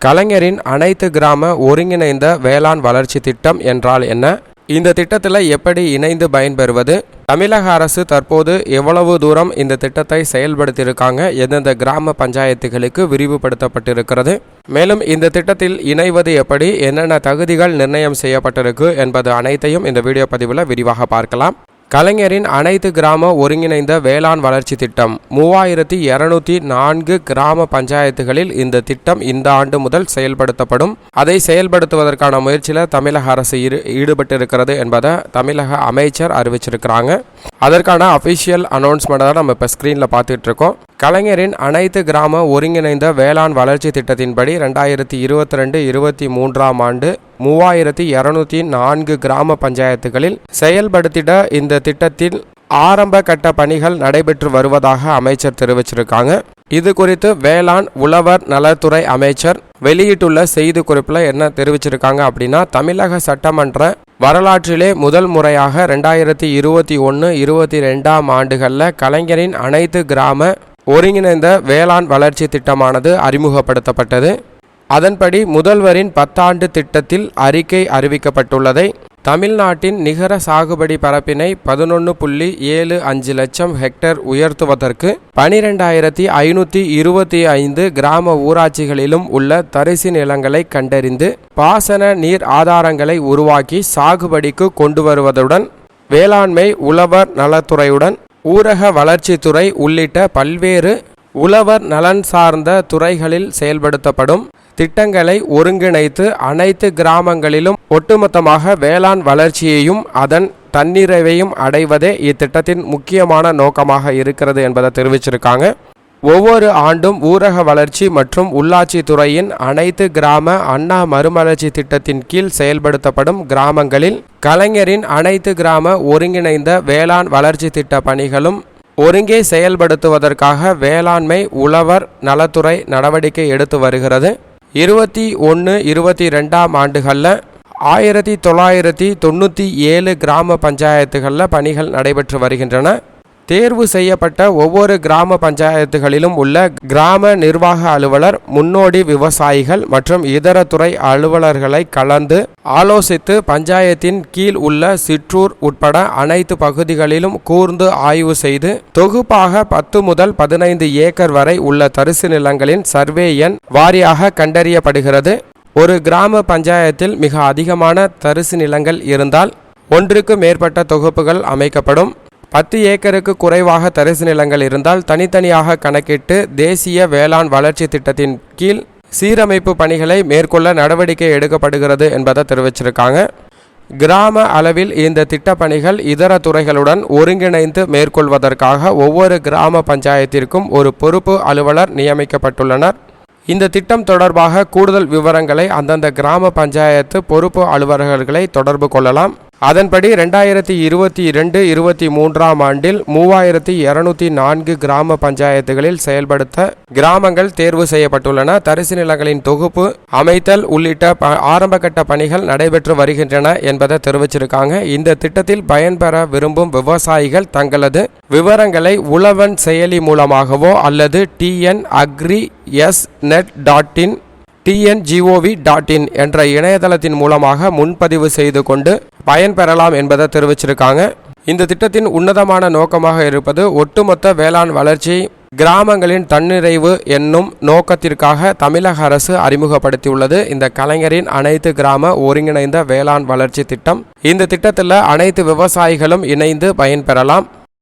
கலைஞரின் அனைத்து கிராம ஒருங்கிணைந்த வேளாண் வளர்ச்சி திட்டம் என்றால் என்ன? இந்த திட்டத்தில் எப்படி இணைந்து பயன்பெறுவது? தமிழக அரசு தற்போது எவ்வளவு தூரம் இந்த திட்டத்தை செயல்படுத்தியிருக்காங்க? எந்தெந்த கிராம பஞ்சாயத்துகளுக்கு விரிவுபடுத்தப்பட்டிருக்கிறது? மேலும் இந்த திட்டத்தில் இணைவது எப்படி? என்னென்ன தகுதிகள் நிர்ணயம் செய்யப்பட்டிருக்கு என்பது அனைத்தையும் இந்த வீடியோ பதிவில் விரிவாக பார்க்கலாம். கலைஞரின் அனைத்து கிராம ஒருங்கிணைந்த வேளாண் வளர்ச்சி திட்டம் 3204 கிராம பஞ்சாயத்துகளில் இந்த திட்டம் இந்த ஆண்டு முதல் செயல்படுத்தப்படும். அதை செயல்படுத்துவதற்கான முயற்சியில் தமிழக அரசு ஈடுபட்டிருக்கிறது என்பதை தமிழக அமைச்சர் அறிவிச்சிருக்கிறாங்க. அதற்கான அஃபிஷியல் அனௌன்ஸ்மெண்ட் தான் நம்ம இப்போ ஸ்க்ரீனில் பார்த்துட்டு இருக்கோம். கலைஞரின் அனைத்து கிராம ஒருங்கிணைந்த வேளாண் வளர்ச்சி திட்டத்தின்படி 2022-23 ஆண்டு 3204 கிராம பஞ்சாயத்துகளில் செயல்படுத்திட இந்த திட்டத்தில் ஆரம்ப கட்ட பணிகள் நடைபெற்று வருவதாக அமைச்சர் தெரிவிச்சிருக்காங்க. இது குறித்து வேளாண் உழவர் நலத்துறை அமைச்சர் வெளியிட்டுள்ள செய்தி குறிப்பில் என்ன தெரிவிச்சிருக்காங்க அப்படின்னா, தமிழக சட்டமன்ற வரலாற்றிலே முதல் முறையாக 2021-22 ஆண்டுகளில் கலைஞரின் அனைத்து கிராம ஒருங்கிணைந்த வேளாண் வளர்ச்சி திட்டமானது அறிமுகப்படுத்தப்பட்டது. அதன்படி முதல்வரின் 10 ஆண்டு திட்டத்தில் அறிக்கை அறிவிக்கப்பட்டுள்ளதை தமிழ்நாட்டின் நிகர சாகுபடி பரப்பினை 11.75 லட்சம் ஹெக்டேர் உயர்த்துவதற்கு 12,525 கிராம ஊராட்சிகளிலும் உள்ள தரிசு நிலங்களை கண்டறிந்து பாசன நீர் ஆதாரங்களை உருவாக்கி சாகுபடிக்கு கொண்டு வருவதுடன் வேளாண்மை உழவர் நலத்துறையுடன் ஊரக வளர்ச்சித்துறை உள்ளிட்ட பல்வேறு உழவர் நலன் சார்ந்த துறைகளில் செயல்படுத்தப்படும் திட்டங்களை ஒருங்கிணைத்து அனைத்து கிராமங்களிலும் ஒட்டுமொத்தமாக வேளாண் வளர்ச்சியையும் அதன் தன்னிறைவையும் அடைவதே இத்திட்டத்தின் முக்கியமான நோக்கமாக இருக்கிறது என்பதை தெரிவிச்சிருக்காங்க. ஒவ்வொரு ஆண்டும் ஊரக வளர்ச்சி மற்றும் உள்ளாட்சி துறையின் அனைத்து கிராம அண்ணா மறுமலர்ச்சி திட்டத்தின் கீழ் செயல்படுத்தப்படும் கிராமங்களில் கலைஞரின் அனைத்து கிராம ஒருங்கிணைந்த வேளாண் வளர்ச்சி திட்ட பணிகளும் ஒருங்கே செயல்படுத்துவதற்காக வேளாண்மை உழவர் நலத்துறை நடவடிக்கை எடுத்து வருகிறது. 21-22 ஆண்டுகளில் 1997 கிராம பஞ்சாயத்துகளில் பணிகள் நடைபெற்று வருகின்றன. தேர்வு செய்யப்பட்ட ஒவ்வொரு கிராம பஞ்சாயத்துகளிலும் உள்ள கிராம நிர்வாக அலுவலர், முன்னோடி விவசாயிகள் மற்றும் இதர துறை அலுவலர்களை கலந்து ஆலோசித்து பஞ்சாயத்தின் கீழ் உள்ள சிற்றூர் உட்பட அனைத்து பகுதிகளிலும் கூர்ந்து ஆய்வு செய்து தொகுப்பாக 10 முதல் 15 ஏக்கர் வரை உள்ள தரிசு நிலங்களின் சர்வே எண் வாரியாக கண்டறியப்படுகிறது. ஒரு கிராம பஞ்சாயத்தில் மிக அதிகமான தரிசு நிலங்கள் இருந்தால் ஒன்றுக்கு மேற்பட்ட தொகுப்புகள் அமைக்கப்படும். 10 ஏக்கருக்கு குறைவாக தரிசு நிலங்கள் இருந்தால் தனித்தனியாக கணக்கிட்டு தேசிய வேளாண் வளர்ச்சி திட்டத்தின் கீழ் சீரமைப்பு பணிகளை மேற்கொள்ள நடவடிக்கை எடுக்கப்படுகிறது என்பதை தெரிவிச்சிருக்காங்க. கிராம அளவில் இந்த திட்ட பணிகள் இதர துறைகளுடன் ஒருங்கிணைந்து மேற்கொள்வதற்காக ஒவ்வொரு கிராம பஞ்சாயத்திற்கும் ஒரு பொறுப்பு அலுவலர் நியமிக்கப்பட்டுள்ளனர். இந்த திட்டம் தொடர்பாக கூடுதல் விவரங்களை அந்தந்த கிராம பஞ்சாயத்து பொறுப்பு அலுவலர்களை தொடர்பு கொள்ளலாம். அதன்படி 2022-23 ஆண்டில் 3204 கிராம பஞ்சாயத்துகளில் செயல்படுத்த கிராமங்கள் தேர்வு செய்யப்பட்டுள்ளன. தரிசு நிலங்களின் தொகுப்பு அமைத்தல் உள்ளிட்ட ஆரம்பகட்ட பணிகள் நடைபெற்று வருகின்றன என்பதை தெரிவிச்சிருக்காங்க. இந்த திட்டத்தில் பயன்பெற விரும்பும் விவசாயிகள் தங்களது விவரங்களை உழவன் செயலி மூலமாகவோ அல்லது tnagri.net.in tngov.in என்ற இணையதளத்தின் மூலமாக முன்பதிவு செய்து கொண்டு பயன்பெறலாம் என்பதை தெரிவிச்சிருக்காங்க. இந்த திட்டத்தின் உன்னதமான நோக்கமாக இருப்பது ஒட்டுமொத்த வேளாண் வளர்ச்சி கிராமங்களின் தன்னிறைவு என்னும் நோக்கத்திற்காக தமிழக அரசு அறிமுகப்படுத்தியுள்ளது இந்த கலைஞரின் அனைத்து கிராம ஒருங்கிணைந்த வேளாண் வளர்ச்சி திட்டம். இந்த திட்டத்தில் அனைத்து விவசாயிகளும் இணைந்து பயன்பெறலாம்.